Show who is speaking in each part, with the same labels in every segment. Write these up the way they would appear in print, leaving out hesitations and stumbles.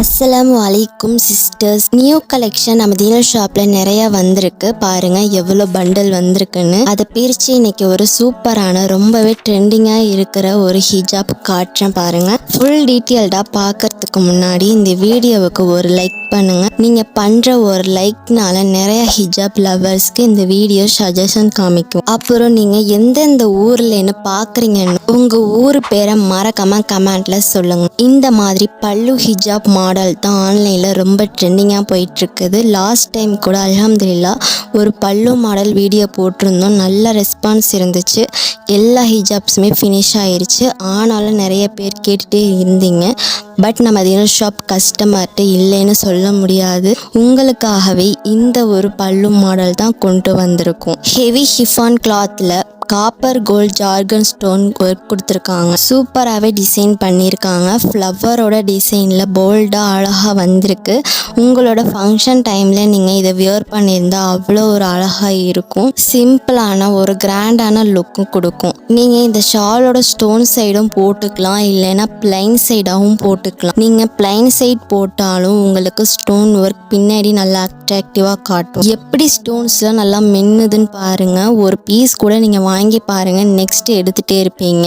Speaker 1: அஸ்ஸலாமு அலைக்கும் sisters. New collection நம்ம தீனல் ஷாப்ல நிறைய வந்திருக்கு. பாருங்க எவ்வளோ பண்டல் வந்திருக்குன்னு. அதை பிரித்து இன்னைக்கு ஒரு சூப்பரான ரொம்பவே ட்ரெண்டிங்காக இருக்கிற ஒரு ஹிஜாப் காட்டுறேன் பாருங்க. ஃபுல் டீட்டெயில்டாக பார்க்கறதுக்கு முன்னாடி இந்த வீடியோவுக்கு ஒரு லைக் பண்ணுங்க. நீங்க பண்ற ஒரு லைக்னால நிறைய ஹிஜாப் லவர்ஸ்க்கு இந்த வீடியோ சஜஷன் காமிக்கும். அப்புறம் நீங்க எந்தெந்த ஊர்லன்னு பாக்குறீங்கன்னு உங்க ஊர் பேரை மறக்காம கமெண்ட்ல சொல்லுங்க. இந்த மாதிரி பல்லு ஹிஜாப் மாடல் தான் ஆன்லைன்ல ரொம்ப ட்ரெண்டிங்காக போயிட்டு இருக்குது. லாஸ்ட் டைம் கூட அல்ஹம்துலில்லாஹ் ஒரு பல்லு மாடல் வீடியோ போட்டிருந்தோம். நல்ல ரெஸ்பான்ஸ் இருந்துச்சு. எல்லா ஹிஜாப்ஸுமே ஃபினிஷ் ஆயிருச்சு. ஆனாலும் நிறைய பேர் கேட்டுகிட்டே இருந்தீங்க. பட் நம்ம தீனல் ஷாப் கஸ்டமர்கிட்ட இல்லைன்னு சொல்ல முடியாது. உங்களுக்காகவே இந்த ஒரு பல்லு மாடல் தான் கொண்டு வந்திருக்கோம். ஹெவி ஷிஃபான் கிளாத்தில் copper gold zircon stone work கொடுத்துருக்காங்க. சூப்பராகவே டிசைன் பண்ணியிருக்காங்க. ஃப்ளவரோட டிசைனில் போல்டாக அழகாக வந்திருக்கு. உங்களோட ஃபங்க்ஷன் டைமில் நீங்கள் இதை வியர் பண்ணியிருந்தால் அவ்வளோ ஒரு அழகாக இருக்கும். சிம்பிளான ஒரு கிராண்டான லுக்கும் கொடுக்கும். நீங்கள் இந்த ஷாலோட ஸ்டோன் சைடும் போட்டுக்கலாம், இல்லைன்னா பிளைன் சைடாகவும் போட்டுக்கலாம். நீங்கள் பிளைன் சைட் போட்டாலும் உங்களுக்கு ஸ்டோன் ஒர்க் பின்னாடி நல்லா அட்ராக்டிவாக காட்டும். எப்படி ஸ்டோன்ஸ்லாம் நல்லா மின்னுதுன்னு பாருங்கள். ஒரு பீஸ் கூட நீங்கள் வாங்கி பாருங்கள், நெக்ஸ்ட் எடுத்துகிட்டே இருப்பீங்க.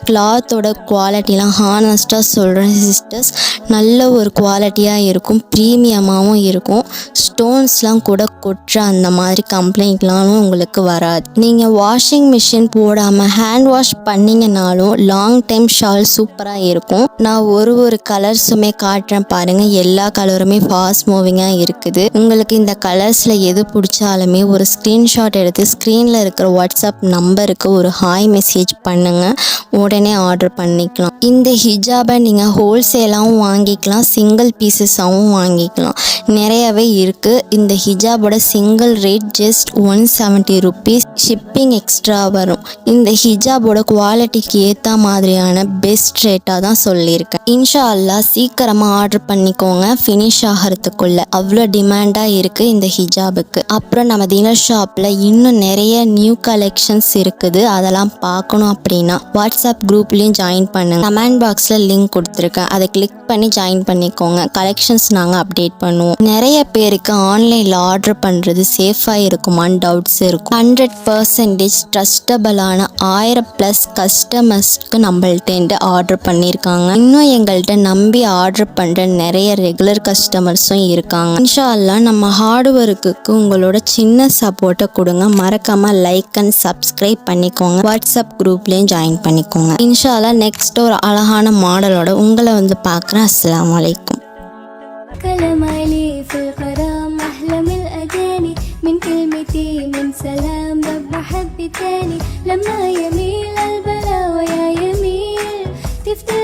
Speaker 1: கிளாத்தோட குவாலிட்டிலாம் ஹானஸ்ட்டாக சொல்கிறேன் சிஸ்டர்ஸ், நல்ல ஒரு குவாலிட்டியாக இருக்கும், ப்ரீமியமாகவும் இருக்கும். ஸ்டோன்ஸ்லாம் கூட கொட்டுற அந்த மாதிரி கம்ப்ளைண்ட்லாம் உங்களுக்கு வராது. நீங்கள் வாஷிங் மிஷின் போடாமல் ஹேண்ட் வாஷ் பண்ணிங்கனாலும் லாங் டைம் ஷால் சூப்பராக இருக்கும். நான் ஒரு கலர்ஸுமே காட்டுறேன் பாருங்கள். எல்லா கலருமே ஃபாஸ்ட் மூவிங்காக இருக்குது. உங்களுக்கு இந்த கலர்ஸில் எது பிடிச்சாலுமே ஒரு ஸ்க்ரீன்ஷாட் எடுத்து ஸ்க்ரீனில் இருக்கிற வாட்ஸ்அப் நம்பருக்கு ஒரு ஹாய் மெசேஜ் பண்ணுங்க, உடனே ஆர்டர் பண்ணிக்கலாம். இந்த ஹிஜாபை நீங்கள் ஹோல்சேலாகவும் வாங்கிக்கலாம், சிங்கிள் பீசஸாகவும் வாங்கிக்கலாம். நிறையவே இருக்குது. இந்த ஹிஜாபோட single rate just 170 rupees. Shipping extra வரும். இந்த ஹிஜாபோட குவாலிட்டிக்கு ஏற்ற மாதிரியான பெஸ்ட் ரேட்டாக தான் சொல்லியிருக்கேன். இன்ஷா அல்லாஹ் சீக்கிரமாக ஆர்டர் பண்ணிக்கோங்க, ஃபினிஷ் ஆகிறதுக்குள்ள. அவ்வளோ டிமாண்டாக இருக்குது இந்த ஹிஜாபுக்கு. அப்புறம் நம்ம தீனல் ஷாப்பில் இன்னும் நிறைய நியூ கலெக்ஷன்ஸ் இருக்குது. அதெல்லாம் பார்க்கணும் அப்படின்னா வாட்ஸ்அப் குரூப்லேயும் ஜாயின் பண்ணுங்க. கமெண்ட் பாக்ஸில் லிங்க் கொடுத்துருக்கேன், அதை கிளிக் பண்ணி ஜாயின் பண்ணிக்கோங்க. கலெக்ஷன்ஸ் நாங்கள் அப்டேட் பண்ணுவோம். நிறைய பேருக்கு ஆன்லைனில் ஆர்டர் பண்ணுறது சேஃபாக இருக்குமான்னு டவுட்ஸ் இருக்கும். 100% ட்ரஸ்டபிளான 1000+ கஸ்டமர்ஸ்க்கு நம்மள்ட்ட ஆர்டர் பண்ணியிருக்காங்க. இன்னும் எங்கள்கிட்ட நம்பி ஆர்டர் பண்ணுற நிறைய ரெகுலர் கஸ்டமர்ஸும் இருக்காங்க. இன்ஷா அல்லாஹ் நம்ம ஹார்ட் ஒர்க்குக்கு உங்களோட சின்ன சப்போர்ட்டை கொடுங்க. மறக்காம லைக் அண்ட் சப்ஸ்கிரைப் பண்ணிக்கோங்க. வாட்ஸ்அப் குரூப்லேயும் ஜாயின் பண்ணிக்கோங்க. இன்ஷா அல்லாஹ் நெக்ஸ்ட் ஒரு அழகான மாடலோட உங்களை வந்து பார்க்குறேன். அஸ்ஸலாமு அலைக்கும்.
Speaker 2: كلام علي في الغرام أحلى من الأغاني، من كلمتي من سلام رب حب تاني. لما يميل البلا ويا يميل تفتح